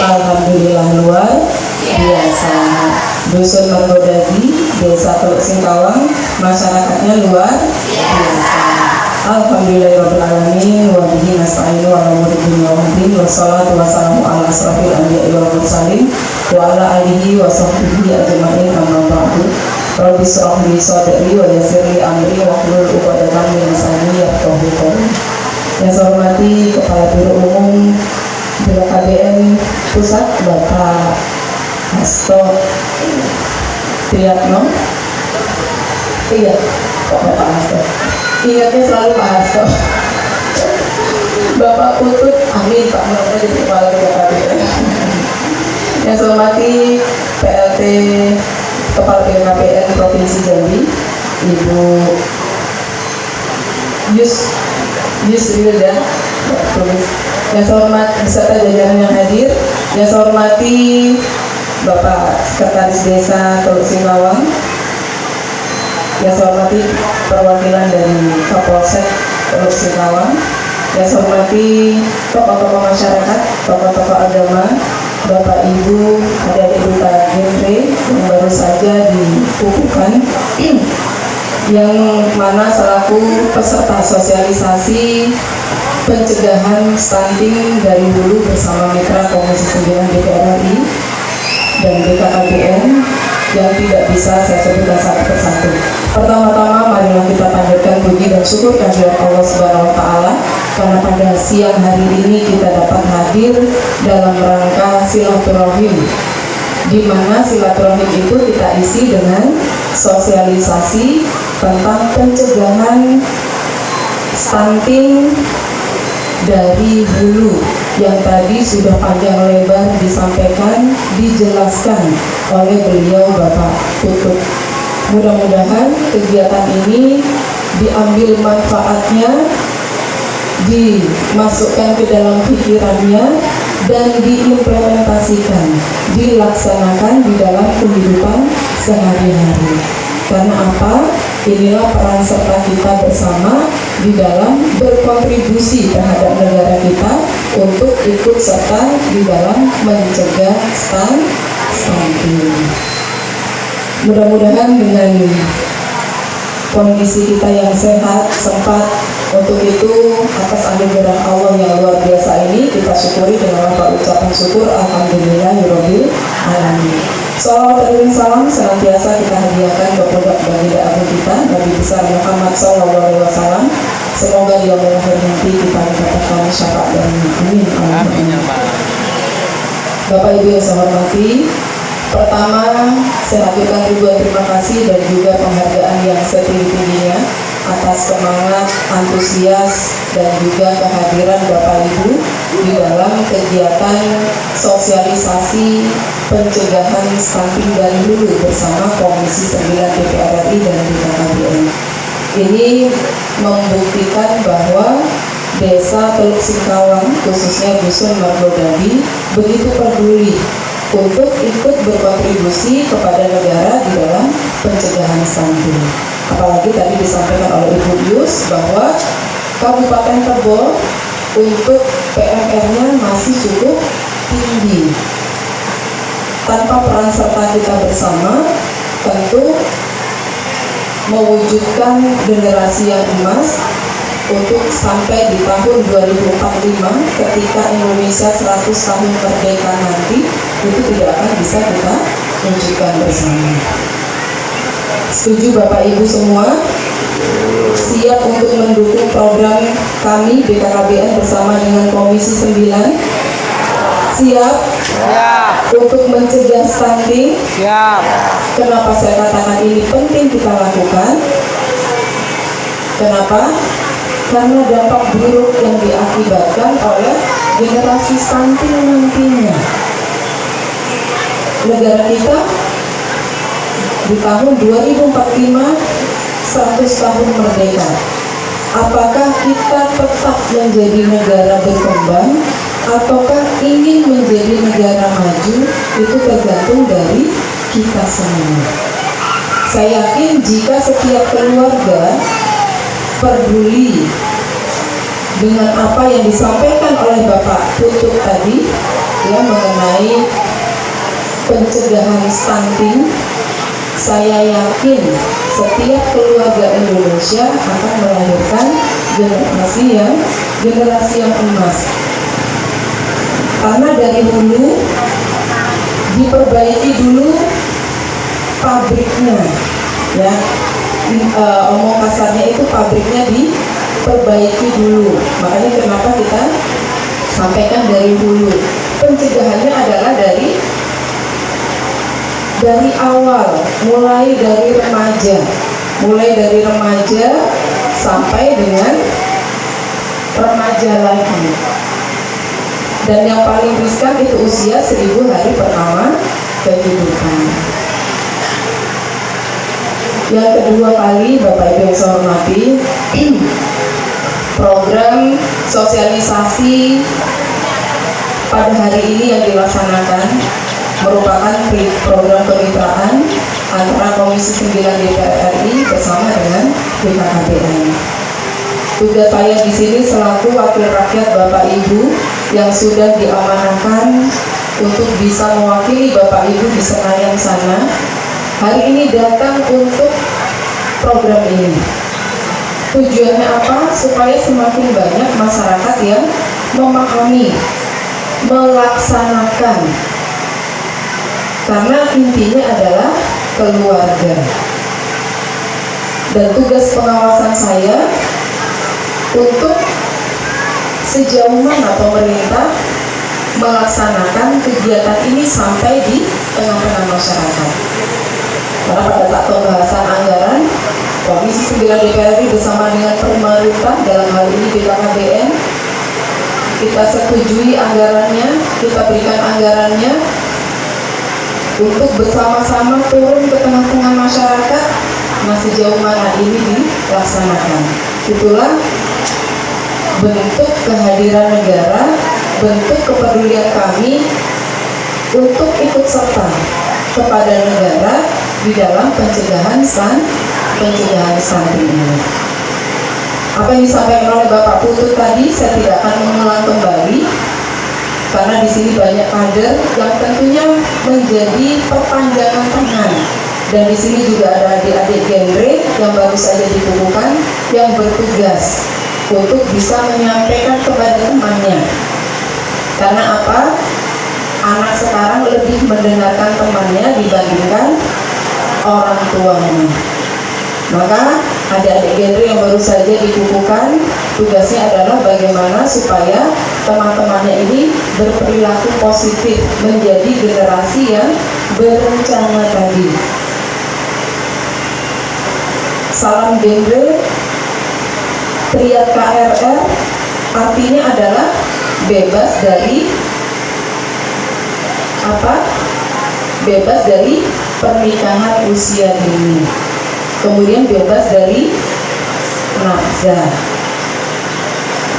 Alhamdulillah luar biasa. Dusun Mergodadi, Desa Teluk Singkawang, masyarakatnya luar biasa. Alhamdulillahirabbil alamin wa bihi nasta'inu ala umuri dunya wa din wassalatu wassalamu ala asrofil anbiya'i wal mursalin wa ala alihi wa sahbihi ajma'in amma ba'du. Rabbi shrah li sadri wa yassir li amri wa hlul 'uqdatam min lisani yafqahu qawli. Yang saya hormati Kepala Biro Umum BKKBN Pusat Bapak Hasto Triatno. Iya, Bapak Hasto. Ingatnya selalu Pak Hasto. Bapak Putut, amin Pak, mudah-mudahan jadi Kepala BKKBN. Yang saya hormati PLT Kepala BKKBN Provinsi Jambi, Ibu Yusrilda. Yang saya hormati beserta jajaran yang hadir. Yang saya hormati Bapak Sekretaris Desa Teluk Singkawang. Yang saya hormati perwakilan dari Kapolsek Teluk Singkawang. Yang saya hormati tokoh-tokoh masyarakat, tokoh-tokoh agama, Bapak Ibu, adik-adik duta genre yang baru saja dikukuhkan, yang mana selaku peserta sosialisasi pencegahan stunting dari hulu bersama Mitra Komisi 9 DPR RI dan BKKBN yang tidak bisa saya sebutkan satu persatu. Pertama-tama marilah kita panjatkan puji dan syukur kehadirat Allah Subhanahu wa taala karena pada siang hari ini kita dapat hadir dalam rangka silaturahim, di mana silaturahim itu kita isi dengan sosialisasi tentang pencegahan stunting dari hulu yang tadi sudah panjang lebar disampaikan, dijelaskan oleh beliau Bapak Putut. Mudah-mudahan kegiatan ini diambil manfaatnya, dimasukkan ke dalam pikirannya, dan diimplementasikan, dilaksanakan di dalam kehidupan sehari-hari. Karena apa? Inilah peran serta kita bersama di dalam berkontribusi terhadap negara kita untuk ikut serta di dalam mencegah stunting. Mudah-mudahan dengan kondisi kita yang sehat, sempat, untuk itu atas anugerah Allah yang luar biasa ini kita syukuri dengan apa ucapan syukur alhamdulillahirabbil alamin. Salawat dan salam senantiasa kita hadiahkan kepada baginda agung kita Nabi besar Muhammad SAW. Semoga di yaumil akhir nanti kita mendapatkan syafaat dan amin. Amin. Bapak Ibu yang saya hormati, pertama saya haturkan ribuan terima kasih dan juga penghargaan yang setinggi-tingginya atas semangat, antusias, dan juga kehadiran Bapak Ibu di dalam kegiatan sosialisasi pencegahan stunting dari hulu bersama Komisi 9 DPR RI dan BKKBN. Ini membuktikan bahwa Desa Teluk Singkawang, khususnya Dusun Mergodadi, begitu peduli untuk ikut berkontribusi kepada negara di dalam pencegahan stunting. Apalagi tadi disampaikan oleh Ibu Yus bahwa Kabupaten Tebo untuk PMR-nya masih cukup tinggi. Tanpa peran serta kita bersama, tentu mewujudkan generasi yang emas untuk sampai di tahun 2045 ketika Indonesia 100 tahun merdeka nanti, itu tidak akan bisa kita wujudkan bersama. Setuju Bapak Ibu semua? Siap untuk mendukung program kami BKKBN bersama dengan Komisi 9? Siap? Untuk mencegah stunting? Siap. Kenapa saya katakan ini penting kita lakukan? Kenapa? Karena dampak buruk yang diakibatkan oleh generasi stunting nantinya. Negara kita di tahun 2045 100 tahun merdeka. Apakah kita tetap menjadi negara berkembang ataukah ingin menjadi negara maju? Itu tergantung dari kita semua. Saya yakin jika setiap keluarga peduli dengan apa yang disampaikan oleh Bapak Putut tadi, ya mengenai pencegahan stunting. Saya yakin setiap keluarga Indonesia akan melahirkan generasi yang emas. Karena dari hulu diperbaiki dulu pabriknya, ya. Omong kasarnya itu pabriknya diperbaiki dulu. Makanya kenapa kita sampaikan dari hulu. Pencegahannya adalah dari awal, mulai dari remaja sampai dengan remaja lagi. Dan yang paling riskan itu usia 1000 hari pertama kehidupan. Yang kedua kali, Bapak Ibu yang saya hormati, program sosialisasi pada hari ini yang dilaksanakan merupakan program kemitraan antara Komisi 9 DPR RI bersama dengan BKKBN. Tugas saya di sini selaku wakil rakyat Bapak Ibu yang sudah diamanahkan untuk bisa mewakili Bapak Ibu di Senayan sana, hari ini datang untuk program ini. Tujuannya apa? Supaya semakin banyak masyarakat yang memahami, melaksanakan. Karena intinya adalah keluarga. Dan tugas pengawasan saya untuk sejauh mana pemerintah melaksanakan kegiatan ini sampai di tengah-tengah masyarakat. Karena pada saat pembahasan anggaran, Komisi 9 DPR RI bersama dengan pemerintah, dalam hal ini BKKBN, kita setujui anggarannya, kita berikan anggarannya untuk bersama-sama turun ke tengah-tengah masyarakat. Nah, sejauh mana ini dilaksanakan? Itulah bentuk kehadiran negara, bentuk kepedulian kami untuk ikut serta kepada negara di dalam pencegahan stunting ini. Apa yang disampaikan oleh Bapak Putut tadi saya tidak akan mengulang kembali, karena di sini banyak kader yang tentunya menjadi perpanjangan tangan. Dan di sini juga ada adik-adik genre yang baru saja dikukuhkan yang bertugas untuk bisa menyampaikan kepada temannya. Karena apa? Anak sekarang lebih mendengarkan temannya dibandingkan orang tuanya. Maka adik-adik genre yang baru saja dikukuhkan, tugasnya adalah bagaimana supaya teman-temannya ini berperilaku positif, menjadi generasi yang berencana tadi. Salam genre, Triad KRR artinya adalah bebas dari apa? Bebas dari pernikahan usia dini. Kemudian bebas dari nafsa,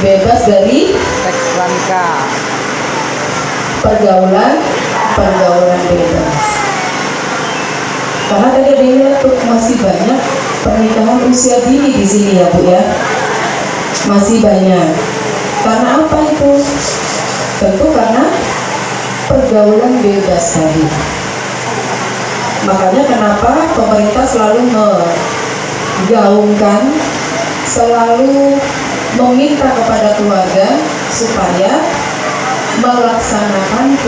bebas dari seks pranikah, pergaulan bebas. Karena tadi adanya masih banyak pernikahan usia dini di sini ya Bu ya, masih banyak. Karena apa itu? Tentu karena pergaulan bebas tadi. Makanya kenapa pemerintah selalu menggaungkan, selalu meminta kepada keluarga supaya melaksanakan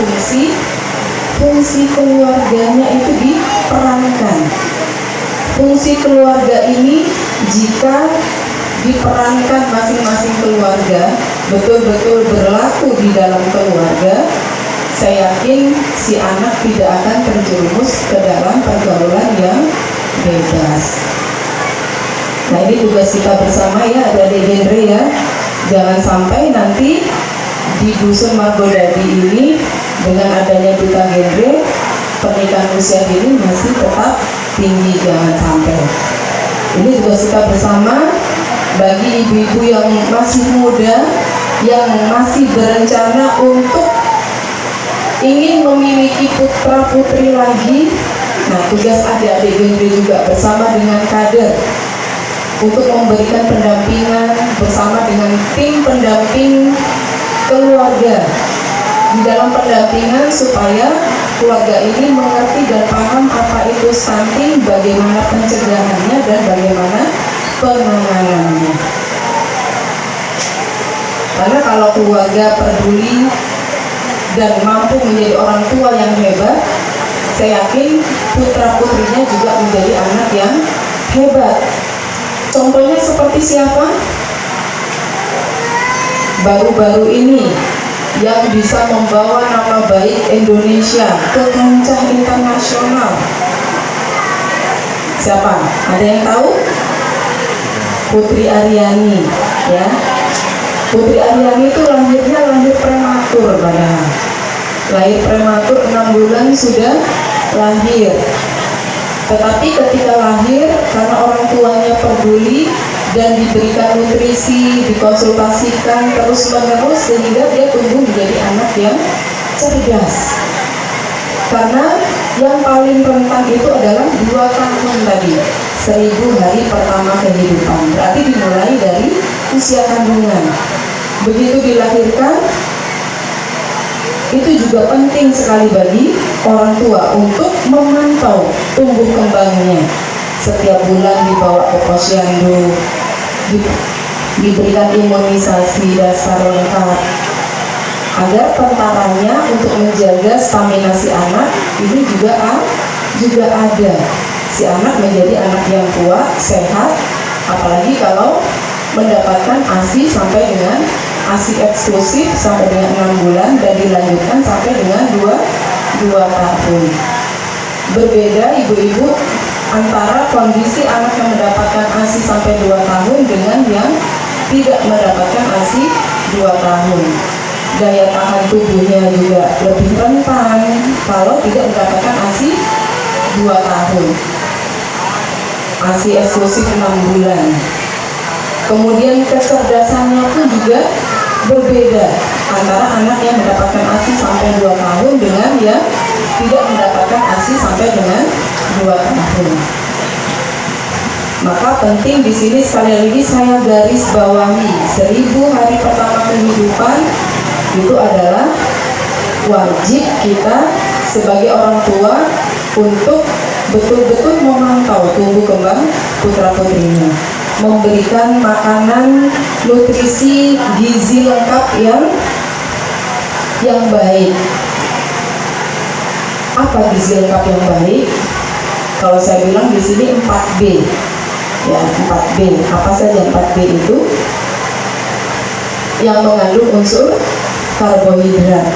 fungsi keluarganya itu diperankan. Fungsi keluarga ini jika diperankan masing-masing keluarga, betul-betul berlaku di dalam keluarga, saya yakin si anak tidak akan terjerumus ke dalam pergaulan yang bebas. Nah, ini tugas kita bersama ya, ada di genre ya. Jangan sampai nanti di Dusun Margodadi ini dengan adanya duta genre, pernikahan usia dini masih tetap tinggi, jangan sampai. Ini tugas kita bersama bagi ibu-ibu yang masih muda, yang masih berencana untuk ingin memiliki putra putri lagi. Nah, tugas adik-adik genre juga bersama dengan kader untuk memberikan pendampingan bersama dengan tim pendamping keluarga di dalam pendampingan supaya keluarga ini mengerti dan paham apa itu stunting, bagaimana pencegahannya dan bagaimana penanganannya. Karena kalau keluarga peduli dan mampu menjadi orang tua yang hebat, saya yakin putra putrinya juga menjadi anak yang hebat. Contohnya seperti siapa? Baru-baru ini yang bisa membawa nama baik Indonesia ke kancah internasional. Siapa? Ada yang tahu? Putri Aryani, ya. Putri Aryani itu lahir prematur, padahal lahir prematur 6 bulan sudah lahir. Tetapi ketika lahir, karena orang tuanya peduli dan diberikan nutrisi, dikonsultasikan terus-menerus, sehingga dia tumbuh menjadi anak yang cerdas. Karena yang paling rentan itu adalah 2 tahun tadi, 1000 hari pertama kehidupan. Berarti dimulai dari usia kandungan. Begitu dilahirkan, itu juga penting sekali bagi orang tua untuk memantau tumbuh kembangnya. Setiap bulan dibawa ke posyandu, diberikan imunisasi dasar lengkap, agar tentaranya untuk menjaga stamina si anak ini juga ada. Si anak menjadi anak yang kuat, sehat, apalagi kalau mendapatkan ASI sampai dengan ASI eksklusif sampai dengan 6 bulan dan dilanjutkan sampai dengan 2 tahun. Berbeda ibu-ibu antara kondisi anak yang mendapatkan ASI sampai 2 tahun dengan yang tidak mendapatkan ASI 2 tahun. Daya tahan tubuhnya juga lebih rentan kalau tidak mendapatkan ASI 2 tahun. ASI eksklusif 6 bulan. Kemudian kecerdasannya pun juga berbeda antara anak yang mendapatkan ASI sampai 2 tahun dengan yang tidak mendapatkan ASI sampai dengan 2 tahun. Maka penting di sini sekali lagi saya garis bawahi 1000 hari pertama kehidupan itu adalah wajib kita sebagai orang tua untuk betul-betul memantau tumbuh kembang putra putrinya, memberikan makanan, nutrisi, gizi lengkap yang baik. Apa gizi lengkap yang baik? Kalau saya bilang di sini 4B. Ya, 4B. Apa saja 4B itu? Yang mengandung unsur karbohidrat.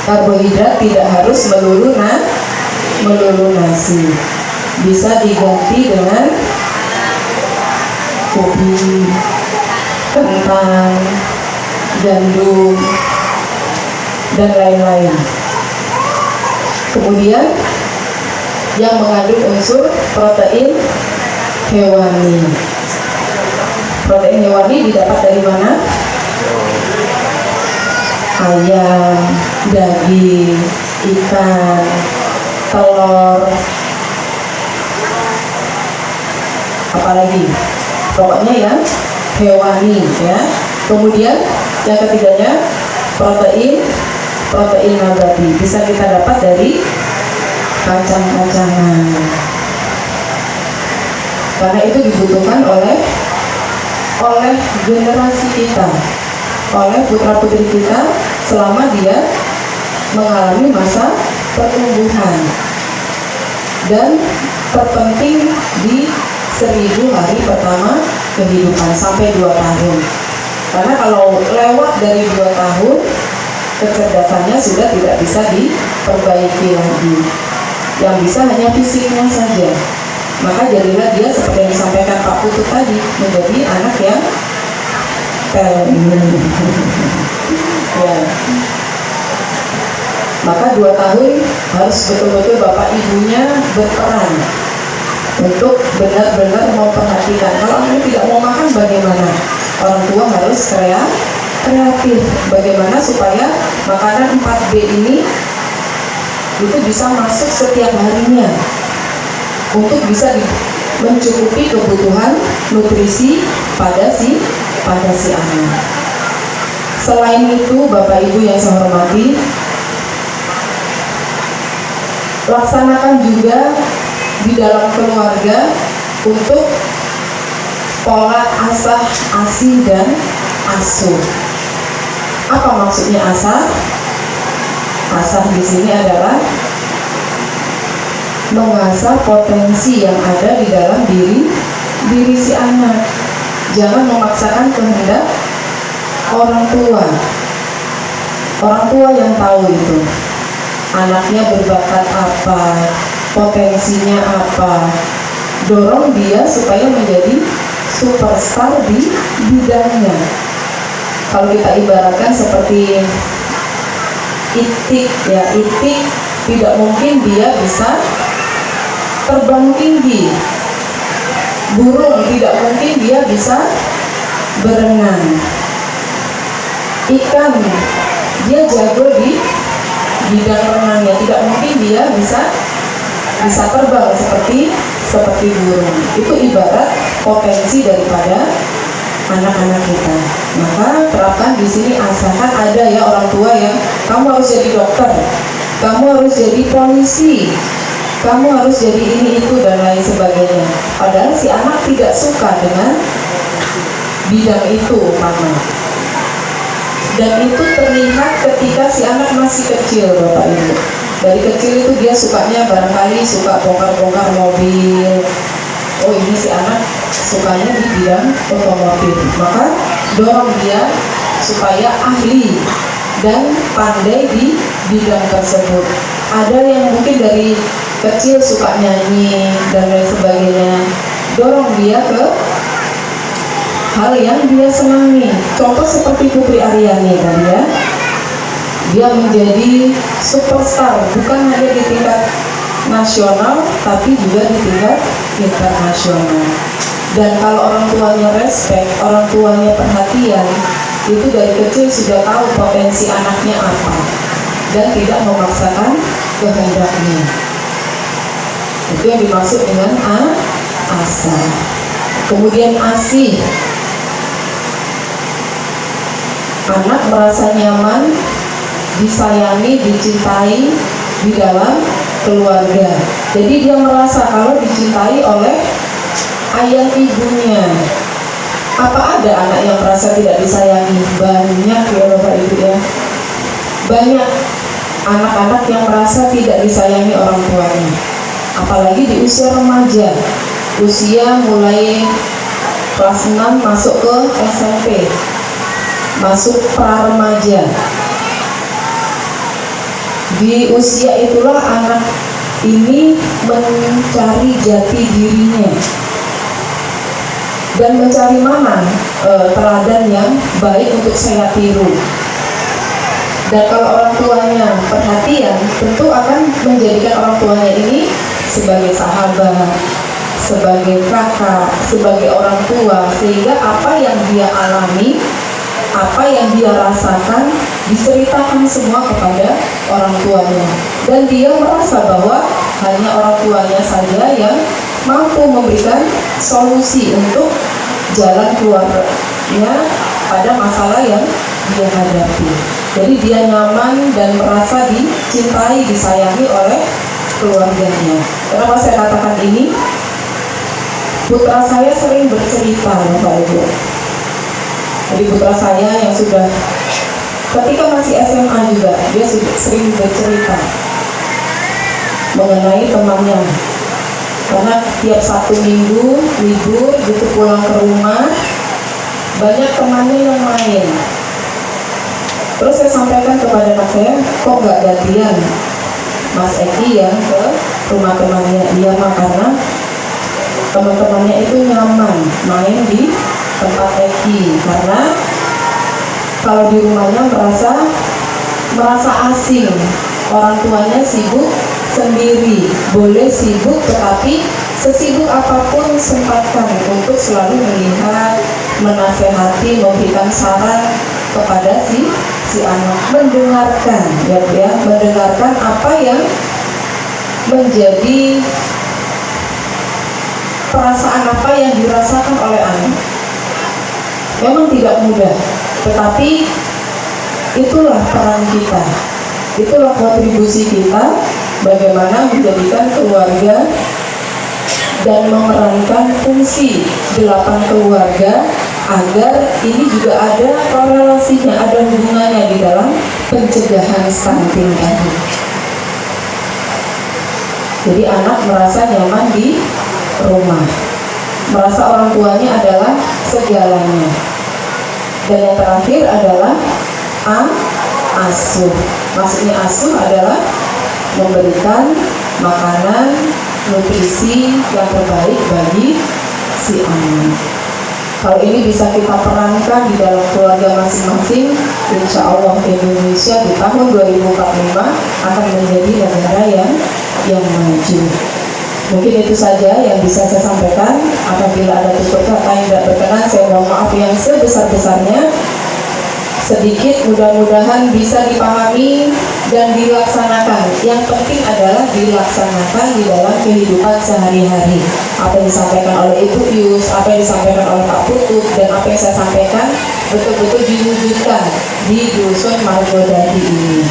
Karbohidrat tidak harus melulu nasi. Bisa diganti dengan kopi, kentang, gandum, dan lain-lain. Kemudian yang mengandung unsur protein hewani. Protein hewani didapat dari mana? Ayam, daging, ikan, telur, apalagi pokoknya yang hewani, ya. Kemudian yang ketiganya protein nabati, bisa kita dapat dari kacang-kacangan, karena itu dibutuhkan oleh generasi kita, oleh putra putri kita selama dia mengalami masa pertumbuhan. Dan terpenting di 1000 hari pertama kehidupan sampai 2 tahun. Karena kalau lewat dari 2 tahun, kecerdasannya sudah tidak bisa diperbaiki lagi. Yang bisa hanya fisiknya saja. Maka jadilah dia seperti yang disampaikan Pak Putut tadi, menjadi anak yang ya. Maka 2 tahun harus betul-betul bapak ibunya berperan untuk benar-benar memperhatikan. Kalau anaknya tidak mau makan bagaimana? Orang tua harus kreatif. Bagaimana supaya makanan 4B ini itu bisa masuk setiap harinya untuk bisa mencukupi kebutuhan nutrisi pada si anak. Selain itu, Bapak Ibu yang saya hormati, laksanakan juga di dalam keluarga untuk pola asah, asih, dan asuh. Apa maksudnya asah? Asah di sini adalah mengasah potensi yang ada di dalam diri si anak. Jangan memaksakan kehendak orang tua. Orang tua yang tahu itu anaknya berbakat apa, potensinya apa. Dorong dia supaya menjadi superstar di bidangnya. Kalau kita ibaratkan seperti itik, ya itik tidak mungkin dia bisa terbang tinggi. Burung tidak mungkin dia bisa berenang. Ikan dia jago di bidang renangnya, tidak mungkin dia bisa terbang seperti burung. Itu ibarat potensi daripada anak-anak kita. Maka terapkan di sini asalkan ada ya orang tua yang kamu harus jadi dokter, kamu harus jadi polisi, kamu harus jadi ini itu dan lain sebagainya. Padahal si anak tidak suka dengan bidang itu umpama. Dan itu terlihat ketika si anak masih kecil, Bapak Ibu. Dari kecil itu dia sukanya barangkali suka bongkar-bongkar mobil. Oh, ini si anak sukanya di bidang otomotif. Maka dorong dia supaya ahli dan pandai di bidang tersebut. Ada yang mungkin dari kecil suka nyanyi dan lain sebagainya. Dorong dia ke hal yang dia senangi. Contoh seperti Putri Aryani tadi ya, dia menjadi superstar bukan hanya di tingkat nasional tapi juga di tingkat internasional. Dan kalau orang tuanya respect, orang tuanya perhatian, itu dari kecil sudah tahu potensi anaknya apa dan tidak memaksakan kehendaknya. Itu yang dimaksud dengan asah. Kemudian asih. Anak merasa nyaman, disayangi, dicintai di dalam keluarga. Jadi dia merasa kalau dicintai oleh ayah ibunya. Apa ada anak yang merasa tidak disayangi? Banyak ya Bapak Ibu ya. Banyak anak-anak yang merasa tidak disayangi orang tuanya. Apalagi di usia remaja, usia mulai kelas 6 masuk ke SMP, masuk pra-remaja. Di usia itulah anak ini mencari jati dirinya dan mencari mana teladan yang baik untuk saya tiru. Dan kalau orang tuanya perhatian, tentu akan menjadikan orang tuanya ini sebagai sahabat, sebagai kakak, sebagai orang tua, sehingga apa yang dia alami, apa yang dia rasakan diceritakan semua kepada orang tuanya. Dan dia merasa bahwa hanya orang tuanya saja yang mampu memberikan solusi untuk jalan keluarnya pada masalah yang dia hadapi. Jadi dia nyaman dan merasa dicintai, disayangi oleh keluarganya. Kenapa saya katakan ini? Putra saya sering bercerita, Bapak Ibu. Jadi putra saya yang sudah ketika masih SMA juga, dia sering bercerita mengenai temannya. Karena tiap Sabtu Minggu libur gitu pulang ke rumah, banyak temannya yang main. Terus saya sampaikan kepada anak saya, kok nggak gantian Mas Eki yang ke rumah temannya? Iya mah, karena teman-temannya itu nyaman main di tempat Eki, karena kalau di rumahnya merasa asing, orang tuanya sibuk sendiri. Boleh sibuk, tetapi sesibuk apapun sempatkan untuk selalu melihat, menasehati, memberikan saran kepada si anak, mendengarkan ya, mendengarkan apa yang menjadi perasaan apa yang dirasakan oleh anak. Memang tidak mudah, tetapi itulah peran kita, itulah kontribusi kita bagaimana menjadikan keluarga dan memerankan fungsi 8 keluarga agar ini juga ada korelasinya, ada hubungannya di dalam pencegahan stunting tadi. Jadi anak merasa nyaman di rumah, merasa orang tuanya adalah segalanya. Dan yang terakhir adalah asuh. Maksudnya asuh adalah memberikan makanan, nutrisi yang terbaik bagi si anak. Kalau ini bisa kita perankan di dalam keluarga masing-masing, insya Allah Indonesia di tahun 2045 akan menjadi negara yang maju. Mungkin itu saja yang bisa saya sampaikan. Apabila ada tutur kata yang tidak berkenan, saya mohon maaf yang sebesar-besarnya. Sedikit mudah-mudahan bisa dipahami dan dilaksanakan. Yang penting adalah dilaksanakan di dalam kehidupan sehari-hari. Apa yang disampaikan oleh Ibu Yus, apa yang disampaikan oleh Pak Putut, dan apa yang saya sampaikan betul-betul diwujudkan di Dusun Margodadi ini.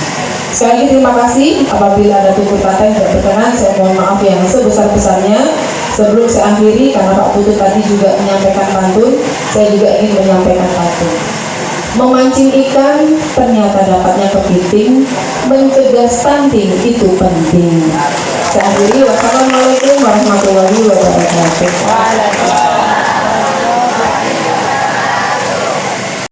Sekali lagi terima kasih. Apabila ada tutur kata yang tidak berkenan, saya mohon maaf yang sebesar-besarnya. Sebelum saya akhiri, karena Pak Putut tadi juga menyampaikan pantun, saya juga ingin menyampaikan pantun. Memancing ikan ternyata dapatnya kepiting, mencegah stunting itu penting. Saya akhiri, wassalamualaikum warahmatullahi wabarakatuh.